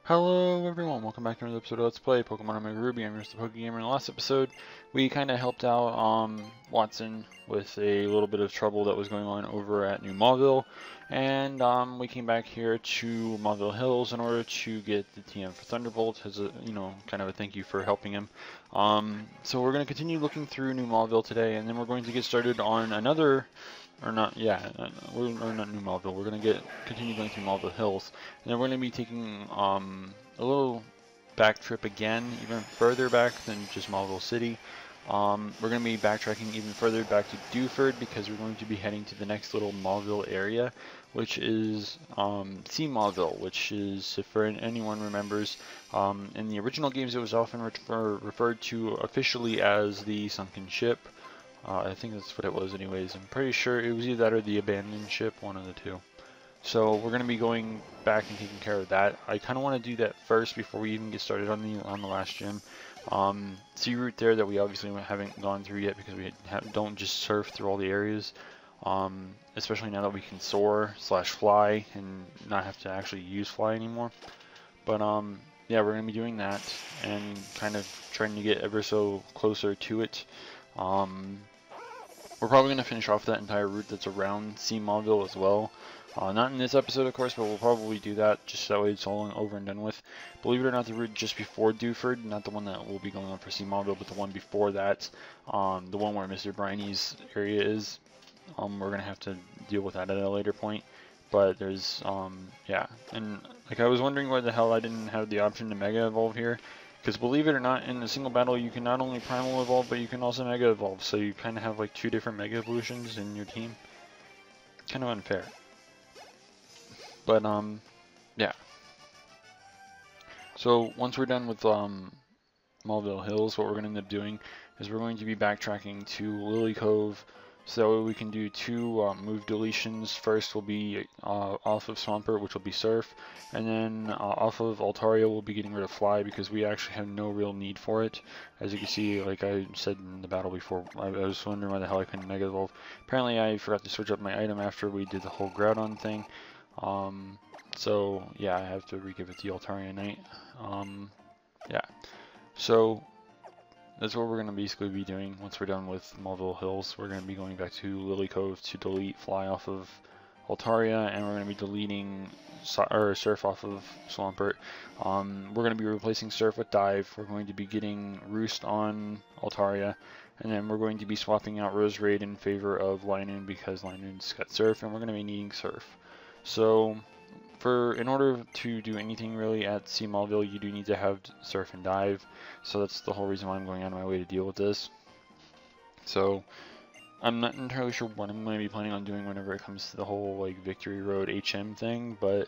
Hello everyone, welcome back to another episode of Let's Play Pokemon OmegaRuby. I'm Mr. PokeGamer. In the last episode, we kind of helped out Watson with a little bit of trouble that was going on over at New Mauville, and we came back here to Mauville Hills in order to get the TM for Thunderbolt as a, kind of a thank you for helping him. So we're going to continue looking through New Mauville today, and then we're going to get started on another. Or not, yeah, or not New Mauville. We're gonna continue going through Mauville Hills, and then we're gonna be taking a little back trip again, even further back than just Mauville City. We're gonna be backtracking even further back to Dewford because we're going to be heading to the next little Mauville area, which is Sea Mauville, which is, if anyone remembers, in the original games it was often referred to officially as the Sunken Ship. I think that's what it was anyways. I'm pretty sure it was either that or the abandoned ship, one of the two. So we're going to be going back and taking care of that. I kind of want to do that first before we even get started on the last gym. Sea route there that we obviously haven't gone through yet because we don't just surf through all the areas. Especially now that we can soar / fly and not have to actually use fly anymore. But yeah, we're going to be doing that and kind of trying to get ever so closer to it. We're probably going to finish off that entire route that's around Sea Mauville as well. Not in this episode, of course, but we'll probably do that just that way it's all over and done with. Believe it or not, the route just before Dewford, not the one that will be going on for Sea Mauville, but the one before that, the one where Mr. Briny's area is, we're going to have to deal with that at a later point. But there's, yeah, and like I was wondering why the hell I didn't have the option to Mega Evolve here. Because believe it or not, in a single battle you can not only Primal Evolve, but you can also Mega Evolve. So you kind of have like two different Mega Evolutions in your team. Kind of unfair. But, yeah. So once we're done with Mauville Hills, what we're going to end up doing is we're going to be backtracking to Lily Cove. So that way we can do two move deletions. First will be off of Swampert, which will be Surf, and then off of Altaria we'll be getting rid of Fly because we actually have no real need for it. As you can see, like I said in the battle before, I was wondering why the hell I couldn't Mega Evolve. Apparently I forgot to switch up my item after we did the whole Groudon thing. So yeah, I have to re-give it the Altaria Knight. Yeah, so that's what we're going to basically be doing once we're done with Mauville Hills. We're going to be going back to Lily Cove to delete Fly off of Altaria, and we're going to be deleting Surf off of Swampert. We're going to be replacing Surf with Dive. We're going to be getting Roost on Altaria, and then we're going to be swapping out Roserade in favor of Linoon because Linoon's got Surf, and we're going to be needing Surf. So in order to do anything really at Sea Mauville, you do need to have Surf and Dive. So that's the whole reason why I'm going out of my way to deal with this. So I'm not entirely sure what I'm going to be planning on doing whenever it comes to the whole like Victory Road HM thing, but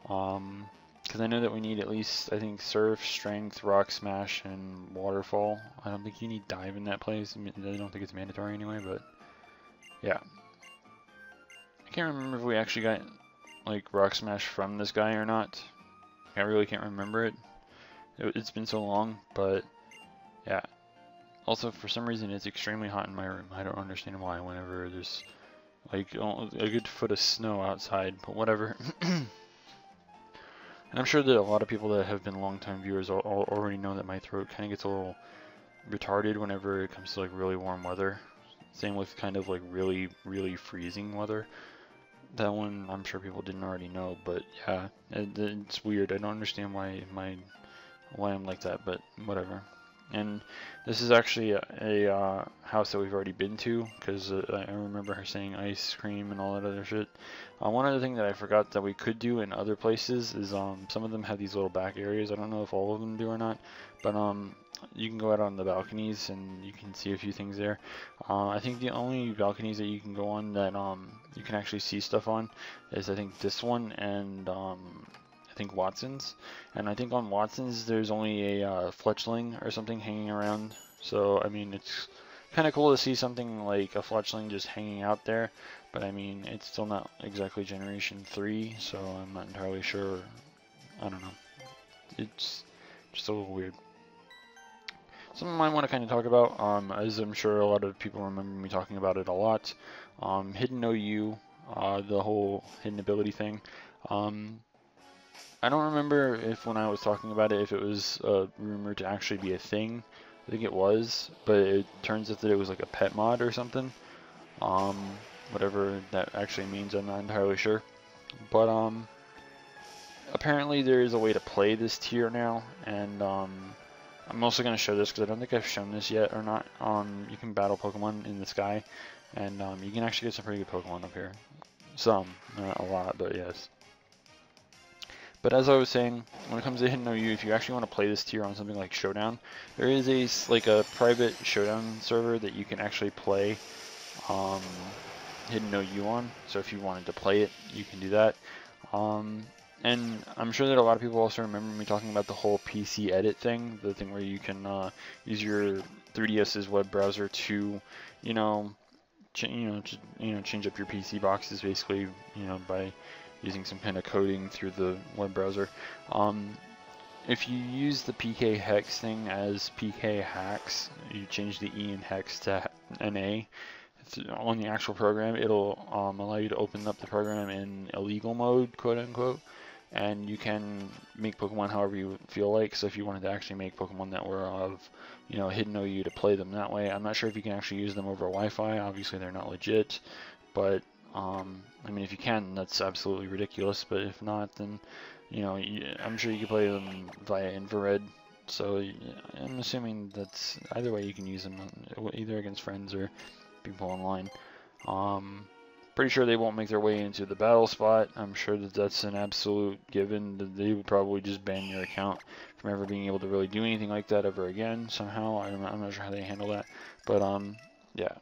because I know that we need at least, I think, Surf, Strength, Rock Smash, and Waterfall. I don't think you need Dive in that place. I don't think it's mandatory anyway, but yeah. I can't remember if we actually got like Rock Smash from this guy or not. I really can't remember it. It's been so long, but yeah. Also, for some reason, it's extremely hot in my room. I don't understand why whenever there's like a good foot of snow outside, but whatever. And I'm sure that a lot of people that have been longtime viewers already know that my throat kind of gets a little retarded whenever it comes to like really warm weather. Same with kind of like really, really freezing weather. That one I'm sure people didn't already know, but yeah, it's weird. I don't understand why I'm like that, but whatever. And this is actually a house that we've already been to, because I remember her saying ice cream and all that other shit. One other thing that I forgot that we could do in other places is some of them have these little back areas. I don't know if all of them do or not, but you can go out on the balconies and you can see a few things there. I think the only balconies that you can go on that you can actually see stuff on is I think this one and I think Watson's. And I think on Watson's there's only a Fletchling or something hanging around. So I mean it's kind of cool to see something like a Fletchling just hanging out there. But I mean it's still not exactly Generation 3, so I'm not entirely sure. I don't know. It's just a little weird. Something I want to kind of talk about, as I'm sure a lot of people remember me talking about it a lot, Hidden OU, the whole hidden ability thing. I don't remember if when I was talking about it, if it was rumored to actually be a thing. I think it was, but it turns out that it was like a pet mod or something. Whatever that actually means, I'm not entirely sure. But apparently there is a way to play this tier now, and I'm also going to show this because I don't think I've shown this yet or not. You can battle Pokemon in the sky, and you can actually get some pretty good Pokemon up here. Some, not a lot, but yes. But as I was saying, when it comes to Hidden OU, if you actually want to play this tier on something like Showdown, there is a private Showdown server that you can actually play Hidden OU on. So if you wanted to play it, you can do that. And I'm sure that a lot of people also remember me talking about the whole PC edit thing, the thing where you can use your 3DS's web browser to, change up your PC boxes basically, by using some kind of coding through the web browser. If you use the PK hex thing as PK hacks, you change the E in hex to NA on the actual program, it'll allow you to open up the program in illegal mode, quote unquote, and you can make Pokemon however you feel like. So if you wanted to actually make Pokemon that were of, Hidden OU to play them that way, I'm not sure if you can actually use them over Wi-Fi. Obviously they're not legit, but I mean, if you can, that's absolutely ridiculous, but if not, then, I'm sure you can play them via infrared, so I'm assuming that's, either way you can use them, either against friends or people online. Pretty sure they won't make their way into the battle spot. I'm sure that that's an absolute given, that they would probably just ban your account from ever being able to really do anything like that ever again, somehow. I'm not sure how they handle that, but, yeah.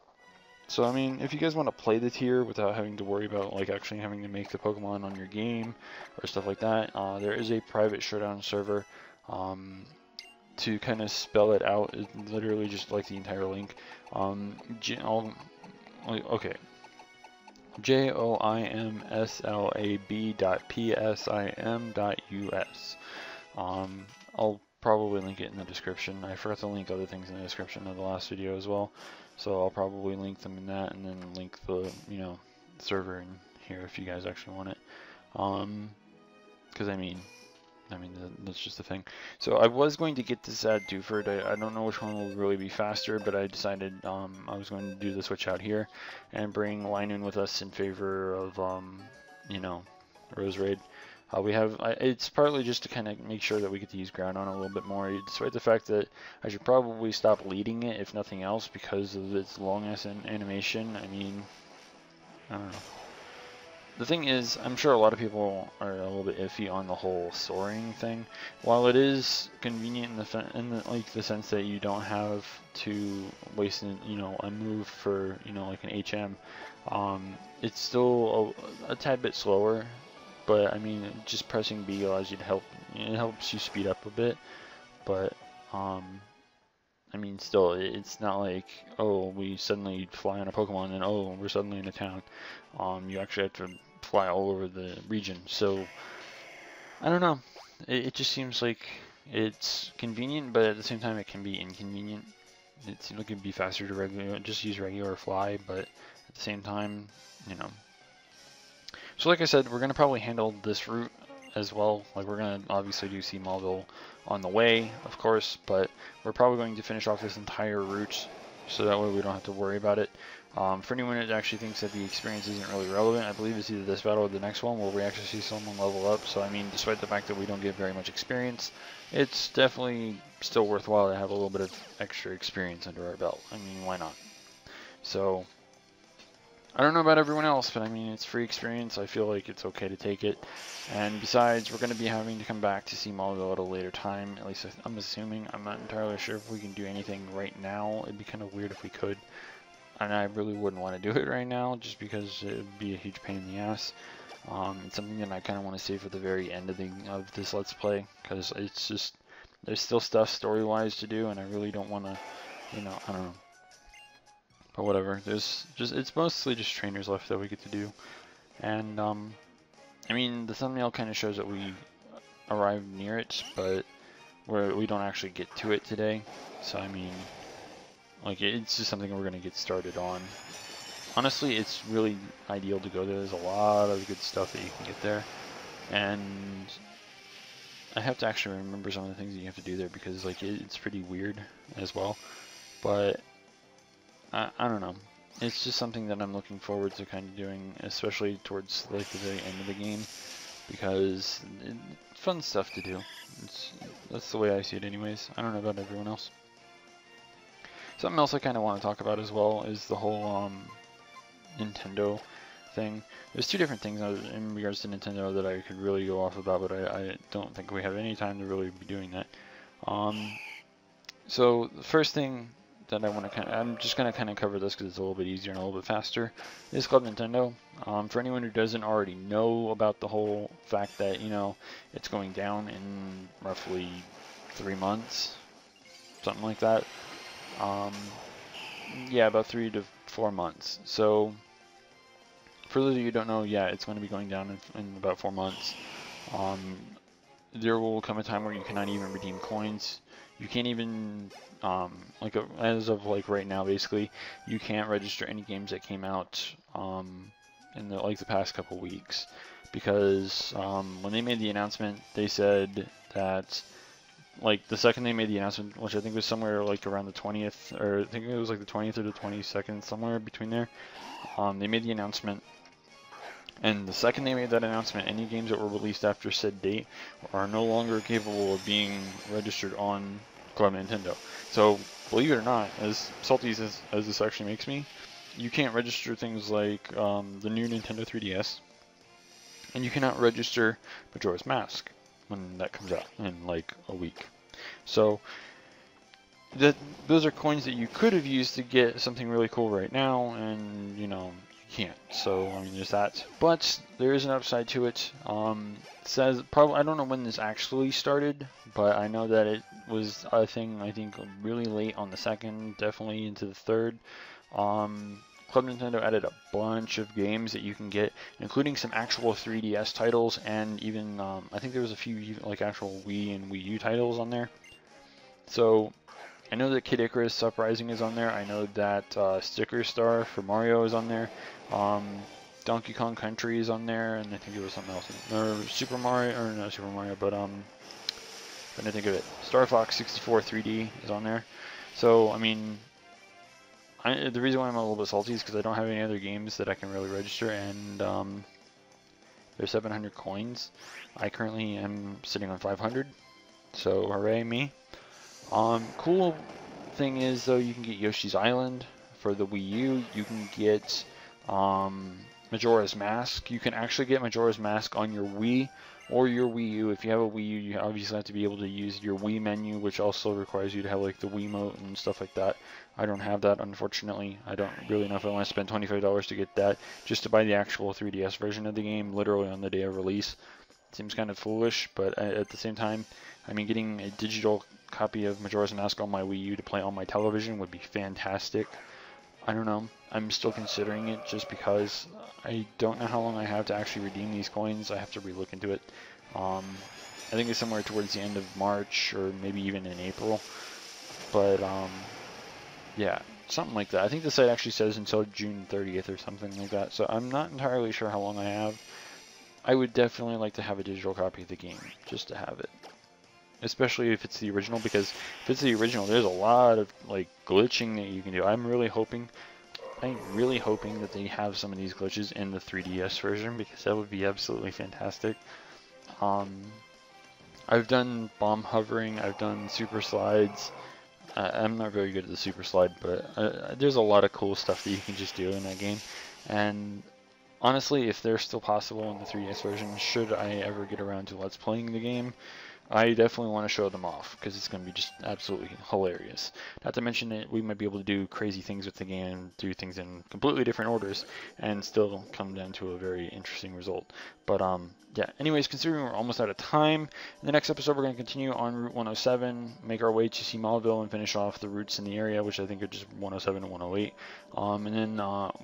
So, I mean, if you guys want to play the tier without having to worry about, like, actually having to make the Pokemon on your game or stuff like that, there is a private Showdown server. To kind of spell it out, it's literally just like the entire link. Okay. joimslab.psim.us. I'll probably link it in the description. I forgot to link other things in the description of the last video as well. So I'll probably link them in that, and then link the, server in here if you guys actually want it. Because I mean, that's just the thing. So I was going to get this at Dewford. I don't know which one will really be faster, but I decided I was going to do the switch out here and bring Linoon with us in favor of, Rose Raid. It's partly just to kind of make sure that we get to use Groudon a little bit more, despite the fact that I should probably stop leading it, if nothing else, because of its long-ass animation. I mean, I don't know. The thing is, I'm sure a lot of people are a little bit iffy on the whole soaring thing. While it is convenient in the sense that you don't have to waste a move for like an HM, it's still a tad bit slower. But I mean, just pressing B allows you to help. It helps you speed up a bit. But I mean, still, it's not like, oh, we suddenly fly on a Pokemon and oh, we're suddenly in a town. You actually have to fly all over the region. So I don't know. It just seems like it's convenient, but at the same time, it can be inconvenient. It seems like it'd be faster to just use regular fly, but at the same time, So like I said, we're going to probably handle this route as well. Like, we're going to obviously do see Mauville on the way, of course, but we're probably going to finish off this entire route so that way we don't have to worry about it. For anyone that actually thinks that the experience isn't really relevant, I believe it's either this battle or the next one where we actually see someone level up. So I mean, despite the fact that we don't get very much experience, it's definitely still worthwhile to have a little bit of extra experience under our belt. I mean, why not? So I don't know about everyone else, but I mean, it's free experience. I feel like it's okay to take it. And besides, we're going to be having to come back to see Mauville at a later time. At least I'm assuming. I'm not entirely sure if we can do anything right now. It'd be kind of weird if we could. And I really wouldn't want to do it right now, just because it would be a huge pain in the ass. It's something that I kind of want to save for the very end of this Let's Play, because it's just, there's still stuff story-wise to do, and I really don't want to, I don't know. But whatever, it's mostly just trainers left that we get to do. And, I mean, the thumbnail kind of shows that we arrived near it, but we don't actually get to it today. So, I mean, like, it's just something we're going to get started on. Honestly, it's really ideal to go there. There's a lot of good stuff that you can get there. And I have to actually remember some of the things that you have to do there because like it's pretty weird as well. But I don't know. It's just something that I'm looking forward to kind of doing, especially towards like the very end of the game, because it's fun stuff to do. That's the way I see it anyways. I don't know about everyone else. Something else I kind of want to talk about as well is the whole Nintendo thing. There's two different things in regards to Nintendo that I could really go off about, but I don't think we have any time to really be doing that. So the first thing that I want to I'm just going to kind of cover this because it's a little bit easier and a little bit faster, is Club Nintendo. For anyone who doesn't already know about the whole fact that, you know, it's going down in roughly 3 months, something like that. Yeah, about 3 to 4 months. So for those of you who don't know, yeah, it's going to be going down in about 4 months. There will come a time where you cannot even redeem coins. You can't even, as of like right now, basically, you can't register any games that came out in the past couple weeks, because when they made the announcement, they said that like the second they made the announcement, which I think was somewhere like around the 20th, or I think it was like the 20th or the 22nd, somewhere between there, they made the announcement. And the second they made that announcement, any games that were released after said date are no longer capable of being registered on Club Nintendo. So, believe it or not, as salty as this actually makes me, you can't register things like the new Nintendo 3DS, and you cannot register Majora's Mask when that comes out in like a week. So, those are coins that you could have used to get something really cool right now, and you know, can't. So I mean, there's that. But there is an upside to it. Says probably, I don't know when this actually started, but I know that it was a thing, I think really late on the 2nd, definitely into the 3rd. Club Nintendo added a bunch of games that you can get, including some actual 3DS titles, and even I think there was a few like actual Wii and Wii U titles on there. So I know that Kid Icarus Uprising is on there. I know that Sticker Star for Mario is on there. Donkey Kong Country is on there, and I think there was something else. Or Super Mario, or not Super Mario, but I didn't think of it. Star Fox 64 3D is on there. So I mean, the reason why I'm a little bit salty is because I don't have any other games that I can really register, and there's 700 coins. I currently am sitting on 500, so hooray me. Cool thing is though, you can get Yoshi's Island for the Wii U. You can get Majora's Mask. You can actually get Majora's Mask on your Wii or your Wii U. If you have a Wii U, you obviously have to be able to use your Wii menu, which also requires you to have like the Wiimote and stuff like that. I don't have that, unfortunately. I don't really know if I want to spend $25 to get that just to buy the actual 3DS version of the game literally on the day of release. Seems kind of foolish, but at the same time, I mean, getting a digital copy of Majora's Mask on my Wii U to play on my television would be fantastic. I don't know. I'm still considering it just because I don't know how long I have to actually redeem these coins. I have to relook into it. I think it's somewhere towards the end of March or maybe even in April. But yeah, something like that. I think the site actually says until June 30th or something like that. So I'm not entirely sure how long I have. I would definitely like to have a digital copy of the game just to have it. Especially if it's the original, because if it's the original, there's a lot of like glitching that you can do. I'm really hoping that they have some of these glitches in the 3DS version, because that would be absolutely fantastic. I've done bomb hovering, I've done super slides. I'm not very good at the super slide, but there's a lot of cool stuff that you can just do in that game. And honestly, if they're still possible in the 3DS version, should I ever get around to Let's Playing the game, I definitely want to show them off, because it's going to be just absolutely hilarious. Not to mention that we might be able to do crazy things with the game and do things in completely different orders and still come down to a very interesting result. But yeah, anyways, considering we're almost out of time, in the next episode we're going to continue on Route 107, make our way to see Mauville and finish off the routes in the area, which I think are just 107 and 108. And then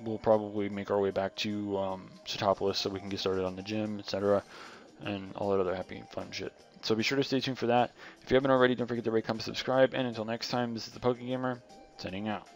we'll probably make our way back to Satopolis so we can get started on the gym, etc. and all that other happy and fun shit. So be sure to stay tuned for that. If you haven't already, don't forget to rate, comment, subscribe, and until next time, this is the PokeGamer, signing out.